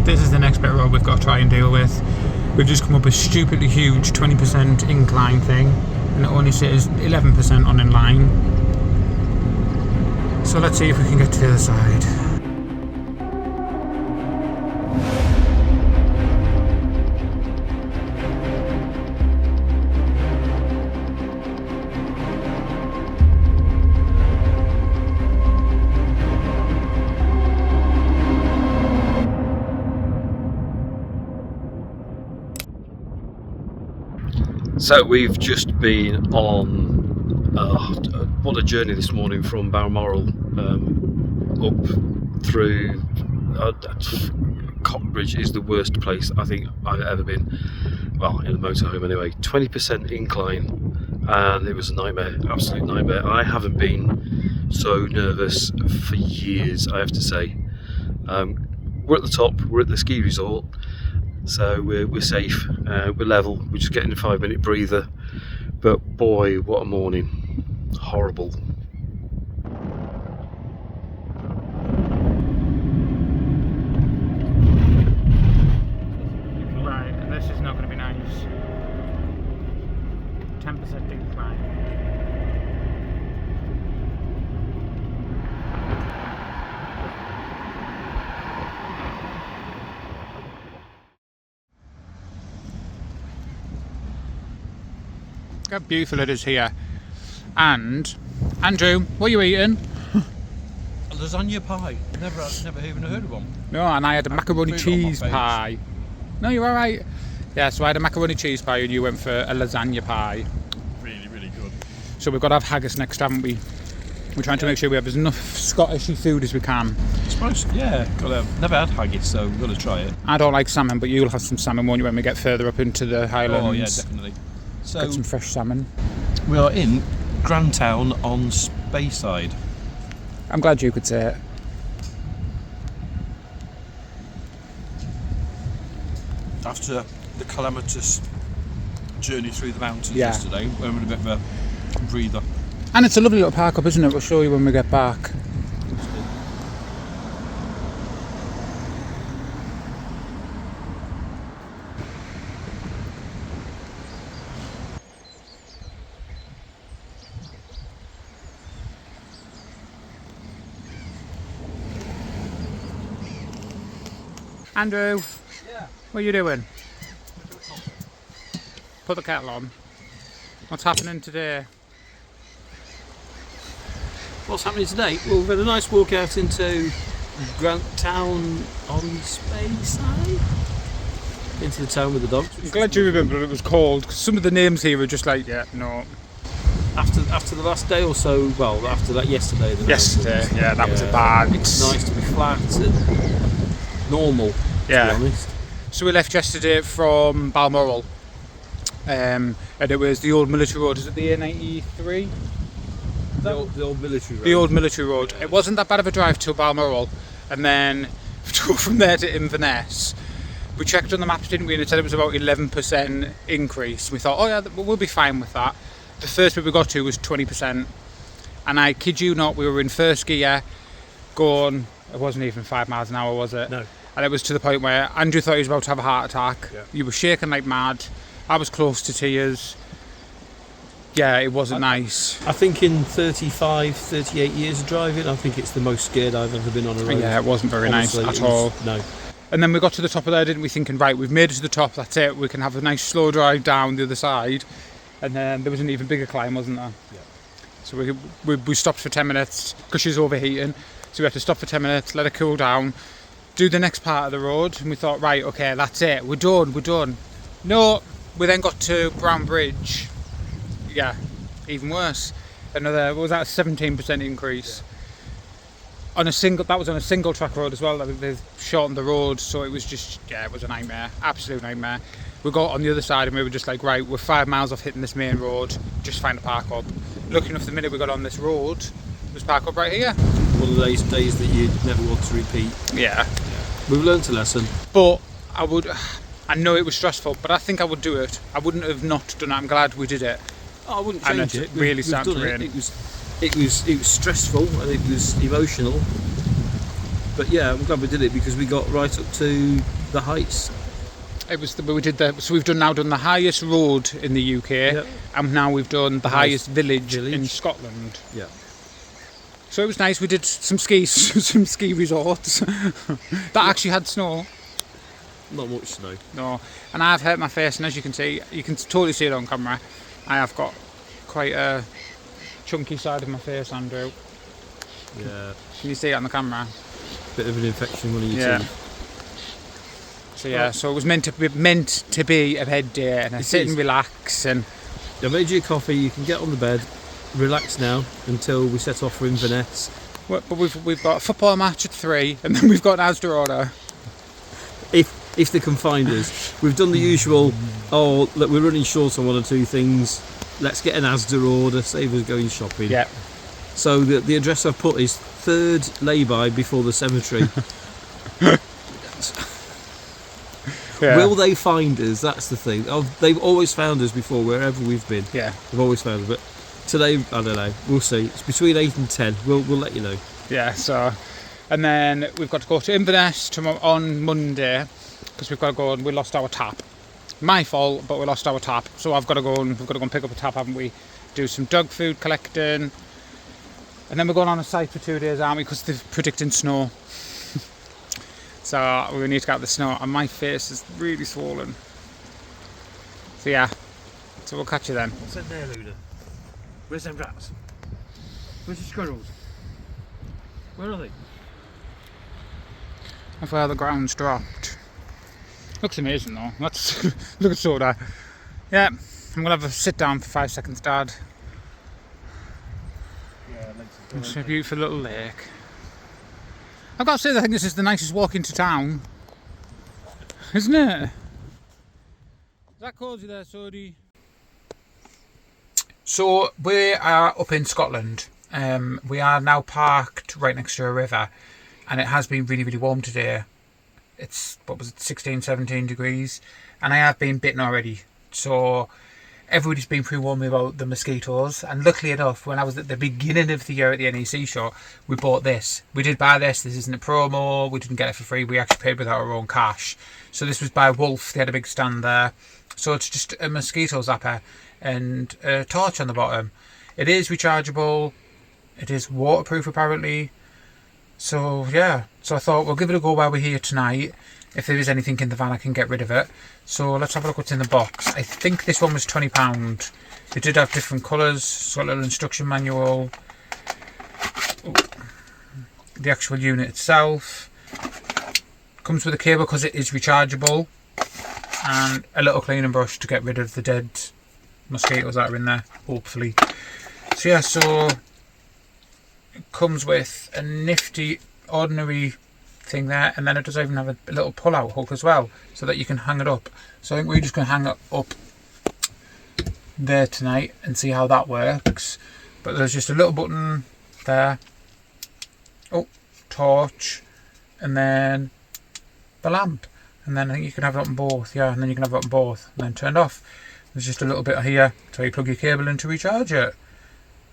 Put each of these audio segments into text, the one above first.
This is the next bit of road we've got to try and deal with. We've just come up a stupidly huge 20% incline thing, and it only says 11% on inline. So let's see if we can get to the other side. So we've just been on what a journey this morning from Balmoral up through Cockbridge is the worst place I think I've ever been, well, in a motorhome anyway. 20% incline, and it was a nightmare, absolute nightmare. I haven't been so nervous for years, I have to say. We're at the top, we're at the ski resort, so we're safe, we're level, we're just getting a 5-minute breather, but boy, what a morning. Horrible. Right, and this is not going to be nice. 10% incline. Look how beautiful it is here. And Andrew, what are you eating? A lasagna pie. Never even heard of one. No, and I had a macaroni cheese pie. No, you're alright. Yeah, so I had a macaroni cheese pie and you went for a lasagna pie. Really, really good. So we've got to have haggis next, haven't we? We're trying to make sure we have as enough Scottish food as we can. I suppose, yeah. Never had haggis, so we've got to try it. I don't like salmon, but you'll have some salmon, won't you, when we get further up into the Highlands? Oh yeah, definitely. So Get some fresh salmon. we are in Grantown on Spey side. I'm glad you could say it. After the calamitous journey through the mountains Yeah. yesterday, we had a bit of a breather. And it's a lovely little park up, isn't it? We'll show you when we get back. Andrew, Yeah. what are you doing? Put the kettle on. What's happening today? What's happening today? Well, we've had a nice walk out into Grantown on Spey side. Into the town with the dogs. I'm glad you remember what it was called, because some of the names here were just like, yeah, no. After the last day or so, well, after that yesterday. Yesterday, yeah, that was a bad. It's nice to be flat and normal, Yeah. to be honest. So we left yesterday from Balmoral, and it was the old military road. Is it the A93? The old military road. The old military road. Yeah. It wasn't that bad of a drive to Balmoral, and then from there to Inverness. We checked on the maps, didn't we? And it said it was about 11% increase. We thought, oh yeah, we'll be fine with that. The first bit we got to was 20%, and I kid you not, we were in first gear, going. It wasn't even 5 miles an hour, was it? No. And it was to the point where Andrew thought he was about to have a heart attack. Yeah. You were shaking like mad. I was close to tears. Yeah, it wasn't nice. I think in 35, 38 years of driving, I think it's the most scared I've ever been on a road. Yeah, it wasn't very Honestly, nice at it was- all. No. And then we got to the top of there, didn't we, thinking, right, we've made it to the top, that's it, we can have a nice slow drive down the other side. And then there was an even bigger climb, wasn't there? Yeah. So we stopped for 10 minutes because she's overheating. So we had to stop for 10 minutes, let her cool down, do the next part of the road, and we thought, right, okay, that's it, we're done. No, we then got to Brown Bridge. Yeah, even worse. Another, what was that, a 17% increase. On a single, that was on a single track road as well. They've shortened the road, so it was just, yeah, it was a nightmare, absolute nightmare. We got on the other side and we were just like, right, we're 5 miles off hitting this main road, just find a park up. Lucky enough, the minute we got on this road, was park up right here. One of those days that you never want to repeat. Yeah. We've learnt a lesson. But I know it was stressful, but I think I would do it. I wouldn't have not done it. I'm glad we did it. Oh, I wouldn't And change it it. really started to done rain. It was stressful and it was emotional. But yeah, I'm glad we did it because we got right up to the heights. It was we did so we've done the highest road in the UK, Yep. and now we've done the highest village in Scotland. Yeah. So it was nice. We did some ski resorts that actually had snow. Not much snow. No, and I've hurt my face, and as you can see, you can totally see it on camera. I have got quite a chunky side of my face, Andrew. Yeah. Can you see it on the camera? Bit of an infection on your teeth. So yeah, so it was meant to be a bed day and sit and relax. And I made you a coffee. You can get on the bed, relax now until we set off for Inverness. But we've got a football match at 3, and then we've got an Asda order. If they can find us, we've done the usual. Oh, look, we're running short on 1 or 2 things. Let's get an Asda order. Save us going shopping. Yeah. So the address I've put is 3rd lay-by before the cemetery. Yeah. Will they find us? That's the thing. Oh, they've always found us before, wherever we've been. Yeah. They've always found us. But today, I don't know. We'll see. It's between 8 and 10. We'll let you know. Yeah. So, and then we've got to go to Inverness on Monday because we've got to go and we lost our tap. My fault, but we lost our tap. So we've got to go and pick up a tap, haven't we? Do some dog food collecting, and then we're going on a site for 2 days, aren't we? Because they're predicting snow. So we need to get out the snow, and my face is really swollen. So yeah, so we'll catch you then. What's in there, Luda? Where's them rats? Where's the squirrels? Where are they? That's where the ground's dropped. Looks amazing though. Let's look at soda. Yeah, I'm gonna have a sit down for 5 seconds, Dad. Yeah, It's a beautiful little lake. I've got to say, I think this is the nicest walk into town, isn't it? Is that cosy there, Sody? So we are up in Scotland. We are now parked right next to a river, and it has been really, really warm today. It's, 16, 17 degrees, and I have been bitten already. So everybody's been pre-warning me about the mosquitoes, and luckily enough, when I was at the beginning of the year at the NEC show, we bought this. We did buy this. This isn't a promo. We didn't get it for free. We actually paid with our own cash. So this was by Wolf. They had a big stand there. So it's just a mosquito zapper and a torch on the bottom. It is rechargeable. It is waterproof apparently. So yeah, so I thought we'll give it a go while we're here tonight. If there is anything in the van, I can get rid of it. So let's have a look what's in the box. I think this one was £20. They did have different colours. It's got a little instruction manual. Ooh. The actual unit itself. Comes with a cable because it is rechargeable. And a little cleaning brush to get rid of the dead mosquitoes that are in there, hopefully. So yeah, so it comes with a nifty, ordinary thing there, and then it does even have a little pull-out hook as well, so that you can hang it up. So I think we're just going to hang it up there tonight and see how that works. But there's just a little button there. Oh, torch, and then the lamp, and then I think you can have it on both. Yeah, and then you can have it on both, and then turned off. There's just a little bit here so you plug your cable in to recharge it.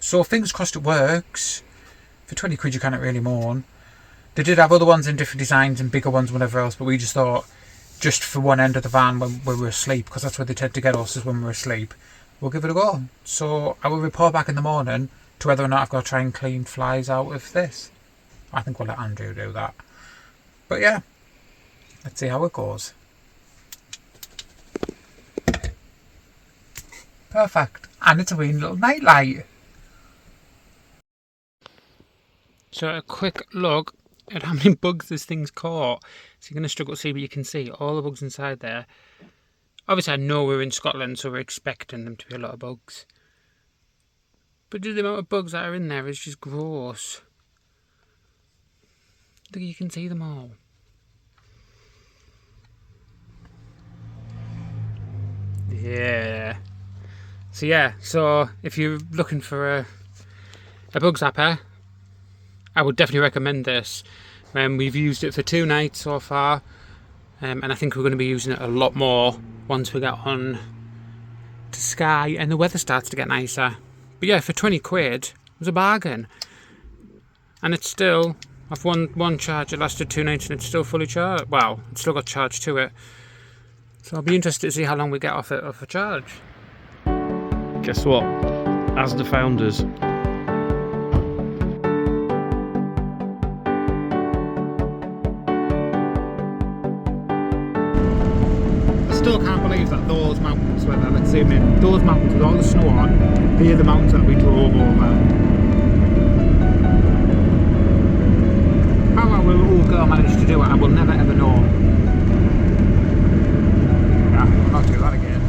So fingers crossed it works. For 20 quid you can't really mourn. They did have other ones in different designs and bigger ones, whatever else, but we just thought, just for one end of the van when we were asleep, because that's where they tend to get us, is when we're asleep, we'll give it a go. So I will report back in the morning to whether or not I've got to try and clean flies out of this. I think we'll let Andrew do that. But yeah, let's see how it goes. Perfect. And it's a wee little night light. So a quick look at how many bugs this thing's caught. So you're going to struggle to see, but you can see all the bugs inside there. Obviously I know we're in Scotland, so we're expecting them to be a lot of bugs. But the amount of bugs that are in there is just gross. Look, you can see them all. Yeah. So yeah, so if you're looking for a bug zapper, I would definitely recommend this. We've used it for 2 nights so far, and I think we're going to be using it a lot more once we get on to Skye and the weather starts to get nicer. But yeah, for 20 quid, it was a bargain. And it's still I've one charge, it lasted 2 nights and it's still fully charged. Well, it's still got charge to it. So I'll be interested to see how long we get off a charge. Guess what? Asda founders. I still can't believe that those mountains were there. Let's zoom in. Those mountains with all the snow on, they're the mountains that we drove over. How our little girl managed to do it, I will never ever know. Yeah, we'll not do that again.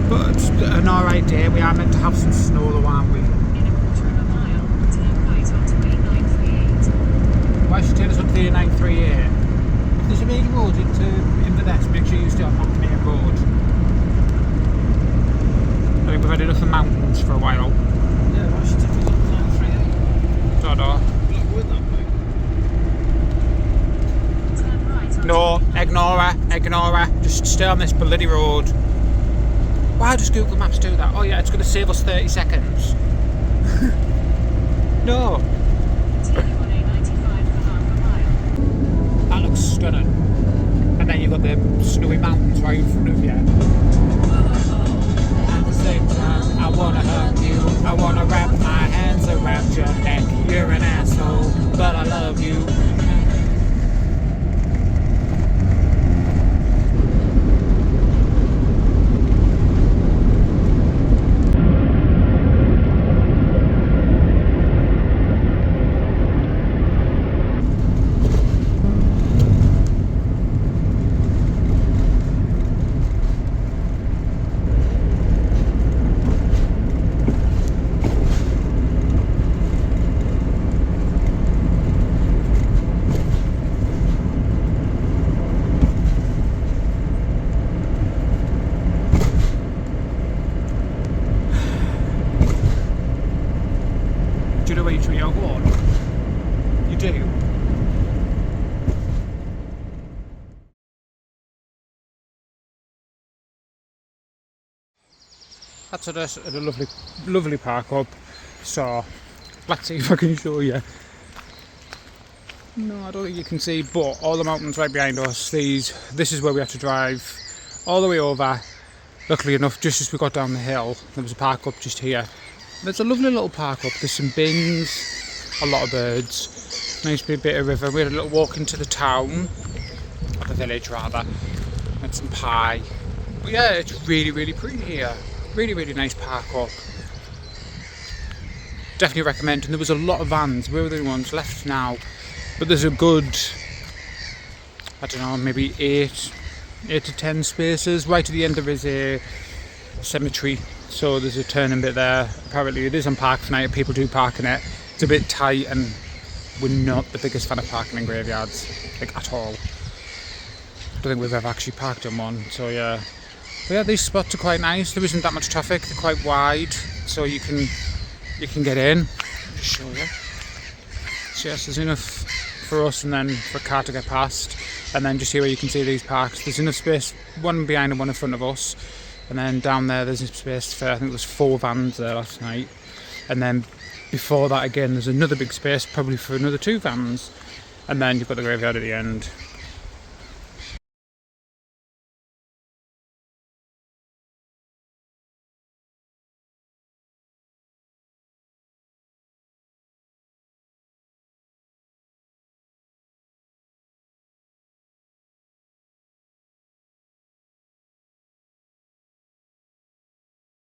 But an alright day, we are meant to have some snow though, aren't we? In a quarter of a mile, turn right onto A938. Why should you take us up to the A938? If there's a main road into Inverness, make sure you stay on that main road. I think we've had enough of mountains for a while. Yeah, why should you take us up to 938? Don't know. Turn right onto No, ignore her. Just stay on this bloody road. Why does Google Maps do that? Oh yeah, it's going to save us 30 seconds. No. continue on A95 for half a mile. That looks stunning. And then you've got the snowy mountains right in front of you. At the same time, I wanna hug you. I wanna wrap my hands around your neck. You're an asshole, but I love you. Do you know which way you're going? You do? That's at a lovely park up. So let's see if I can show you. No, I don't think you can see, but all the mountains right behind us. This is where we have to drive all the way over. Luckily enough, just as we got down the hill, there was a park up just here. There's a lovely little park up. There's some bins, a lot of birds, nice big bit of river. We had a little walk into the town, or the village rather, had some pie. But yeah, it's really pretty here. Really nice park up. Definitely recommend. And there was a lot of vans. We were the only ones left now. But there's a good, I don't know, maybe 8 to 10 spaces. Right at the end there is a cemetery. So there's a turning bit there. Apparently it is on park night. People do park in it. It's a bit tight and we're not the biggest fan of parking in graveyards, like at all. I don't think we've ever actually parked in one, so yeah. But yeah, these spots are quite nice. There isn't that much traffic. They're quite wide, so you can get in. I'll just show you. So yes, there's enough for us and then for a car to get past. And then just here where you can see these parks. There's enough space, one behind and one in front of us. And then down there there's space for, I think there was 4 vans there last night. And then before that again there's another big space, probably for another 2 vans. And then you've got the graveyard at the end.